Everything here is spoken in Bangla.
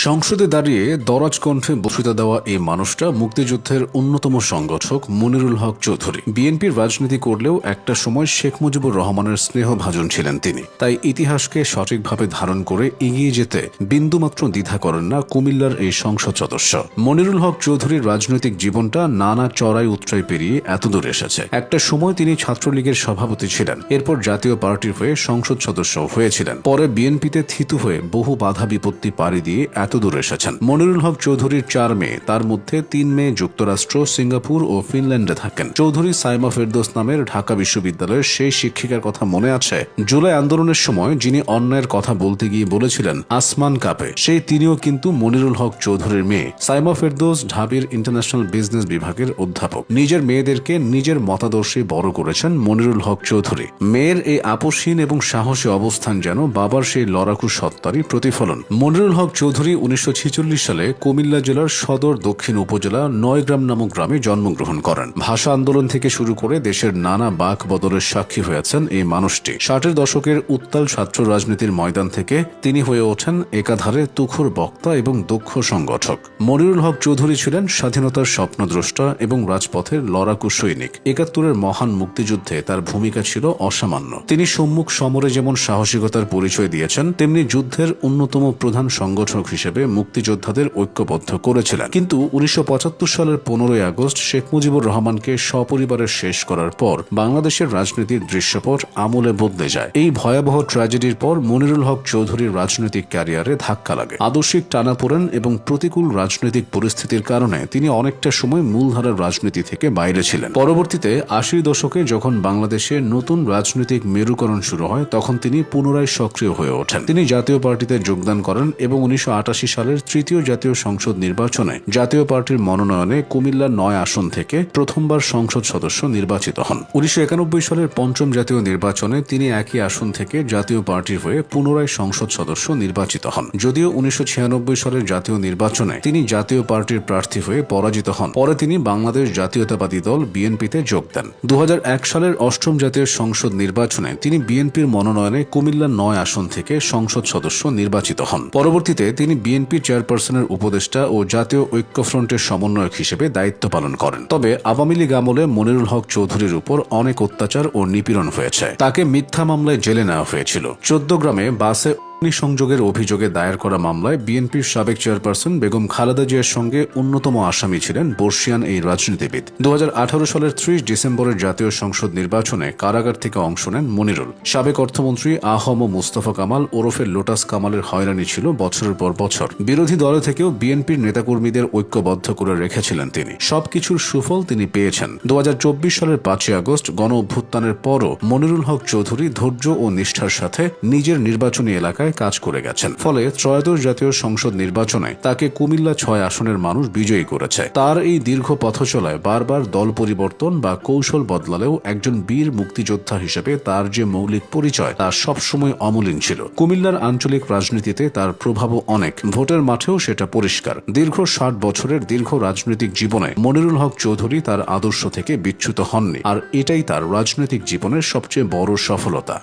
সংসদে দাঁড়িয়ে দরাজ কণ্ঠে বক্তৃতা দেওয়া এই মানুষটা মুক্তিযুদ্ধের অন্যতম সংগঠক মনিরুল হক চৌধুরী। বিএনপির রাজনীতি করলেও একটা সময় শেখ মুজিবুর রহমানের স্নেহভাজন ছিলেন তিনি। তাই ইতিহাসকে সঠিকভাবে ধারণ করে এগিয়ে যেতে বিন্দুমাত্র দ্বিধা করেন না কুমিল্লার এই সংসদ সদস্য। মনিরুল হক চৌধুরীর রাজনৈতিক জীবনটা নানা চড়াই উতরাই পেরিয়ে এতদূর এসেছে। একটা সময় তিনি ছাত্রলীগের সভাপতি ছিলেন, এরপর জাতীয় পার্টির হয়ে সংসদ সদস্য হয়েছিলেন, পরে বিএনপিতে থিতু হয়ে বহু বাধা বিপত্তি পাড়ি দিয়ে এতদূর এসেছেন। মনিরুল হক চৌধুরীর 4 মেয়ে, তার মধ্যে 3 মেয়ে যুক্তরাষ্ট্র, সিঙ্গাপুর ও ফিনল্যান্ডে থাকেন। চৌধুরী সাইমা ফেরদৌস নামের ঢাকা বিশ্ববিদ্যালয়ের সেই শিক্ষিকার কথা মনে আছে জুলাই আন্দোলনের সময় যিনি অন্যায়ের কথা বলতে গিয়ে বলেছিলেন আসমান কাঁপে, সেই তিনিও কিন্তু মনিরুল হক চৌধুরীর মেয়ে। সাইমা ফেরদৌস ঢাবির ইন্টারন্যাশনাল বিজনেস বিভাগের অধ্যাপক। নিজের মেয়েদেরকে নিজের মতাদর্শে বড় করেছেন মনিরুল হক চৌধুরী। মেয়ের এই আপসহীন এবং সাহসী অবস্থান যেন বাবার সেই লড়াকু সত্তারই প্রতিফলন। মনিরুল হক চৌধুরী 1946 সালে কুমিল্লা জেলার সদর দক্ষিণ উপজেলা নয়গ্রাম নামক গ্রামে জন্মগ্রহণ করেন। ভাষা আন্দোলন থেকে শুরু করে দেশের নানা বাক বদলের সাক্ষী হয়েছেন এই মানুষটি। 60-এর দশকের উত্তাল ছাত্র রাজনীতির ময়দান থেকে তিনি হয়ে ওঠেন একাধারে তুখোর বক্তা এবং দক্ষ সংগঠক। মনিরুল হক চৌধুরী ছিলেন স্বাধীনতার স্বপ্নদ্রষ্টা এবং রাজপথের লড়াকু সৈনিক। 71-এর মহান মুক্তিযুদ্ধে তার ভূমিকা ছিল অসামান্য। তিনি সম্মুখ সমরে যেমন সাহসিকতার পরিচয় দিয়েছেন, তেমনি যুদ্ধের অন্যতম প্রধান সংগঠক হিসেবে মুক্তিযোদ্ধাদের ঐক্যবদ্ধ করেছিলেন। কিন্তু 1975 সালের 15ই আগস্ট শেখ মুজিবুর রহমানকে সপরিবারে শেষ করার পর বাংলাদেশের রাজনীতির দৃশ্যপট আমূলে বদলে যায়। এই ভয়াবহ ট্র্যাজেডির পর মনিরুল হক চৌধুরীর রাজনৈতিক ক্যারিয়ারে ধাক্কা লাগে। আদর্শিক টানাপোড়েন এবং প্রতিকূল রাজনৈতিক পরিস্থিতির কারণে তিনি অনেকটা সময় মূলধারার রাজনীতি থেকে বাইরে ছিলেন। পরবর্তীতে 80 দশকে যখন বাংলাদেশে নতুন রাজনৈতিক মেরুকরণ শুরু হয়, তখন তিনি পুনরায় সক্রিয় হয়ে ওঠেন। তিনি জাতীয় পার্টিতে যোগদান করেন এবং 1988 সালের 3য় জাতীয় সংসদ নির্বাচনে জাতীয় পার্টির মনোনয়নে কুমিল্লা 9 আসন থেকে প্রথমবার সংসদ সদস্য নির্বাচিত হন। 1991 সালের 5ম জাতীয় নির্বাচনে তিনি একই আসন থেকে জাতীয় পার্টির হয়ে পুনরায় সংসদ সদস্য নির্বাচিত হন। যদিও 1996 সালের জাতীয় নির্বাচনে তিনি জাতীয় পার্টির প্রার্থী হয়ে পরাজিত হন। পরে তিনি বাংলাদেশ জাতীয়তাবাদী দল বিএনপিতে যোগ দেন। 2001 সালের 8ম জাতীয় সংসদ নির্বাচনে তিনি বিএনপির মনোনয়নে কুমিল্লা 9 আসন থেকে সংসদ সদস্য নির্বাচিত হন। পরবর্তীতে তিনি বিএনপি চেয়ারপারসনের উপদেষ্টা ও জাতীয় ঐক্যফ্রন্টের সমন্বয়ক হিসেবে দায়িত্ব পালন করেন। তবে আওয়ামী লীগ আমলে মনিরুল হক চৌধুরীর উপর অনেক অত্যাচার ও নিপীড়ন হয়েছে। তাকে মিথ্যা মামলায় জেলে নেওয়া হয়েছিল। 14 গ্রামে বাসে সংযোগের অভিযোগে দায়ের করা মামলায় বিএনপির সাবেক চেয়ারপারসন বেগম খালেদা জিয়ার সঙ্গে অন্যতম আসামি ছিলেন বর্ষিয়ান এই রাজনীতিবিদ। 2018 সালের 30 ডিসেম্বরের জাতীয় সংসদ নির্বাচনে কারাগার থেকে অংশ নেন মনিরুল। সাবেক অর্থমন্ত্রী আহম মুস্তফা কামাল ওরফে লোটাস কামালের হয়রানি ছিল বছরের পর বছর। বিরোধী দলে থেকেও বিএনপির নেতাকর্মীদের ঐক্যবদ্ধ করে রেখেছিলেন তিনি। সবকিছুর সুফল তিনি পেয়েছেন। 2024 সালের 5ই আগস্ট গণ অভ্যুত্থানের পরও মনিরুল হক চৌধুরী ধৈর্য ও নিষ্ঠার সাথে নিজের নির্বাচনী এলাকায় কাজ করে গেছেন। ফলে ত্রয়োদশ জাতীয় সংসদ নির্বাচনে তাকে কুমিল্লা 6 আসনের মানুষ বিজয়ী করেছে। তার এই দীর্ঘ পথচলায় বারবার দল পরিবর্তন বা কৌশল বদলালেও একজন বীর মুক্তিযোদ্ধা হিসেবে তার যে মৌলিক পরিচয় তা সবসময় অমলিন ছিল। কুমিল্লার আঞ্চলিক রাজনীতিতে তার প্রভাবও অনেক, ভোটের মাঠেও সেটা পরিষ্কার। দীর্ঘ 60 বছরের দীর্ঘ রাজনৈতিক জীবনে মনিরুল হক চৌধুরী তার আদর্শ থেকে বিচ্যুত হননি, আর এটাই তার রাজনৈতিক জীবনের সবচেয়ে বড় সফলতা।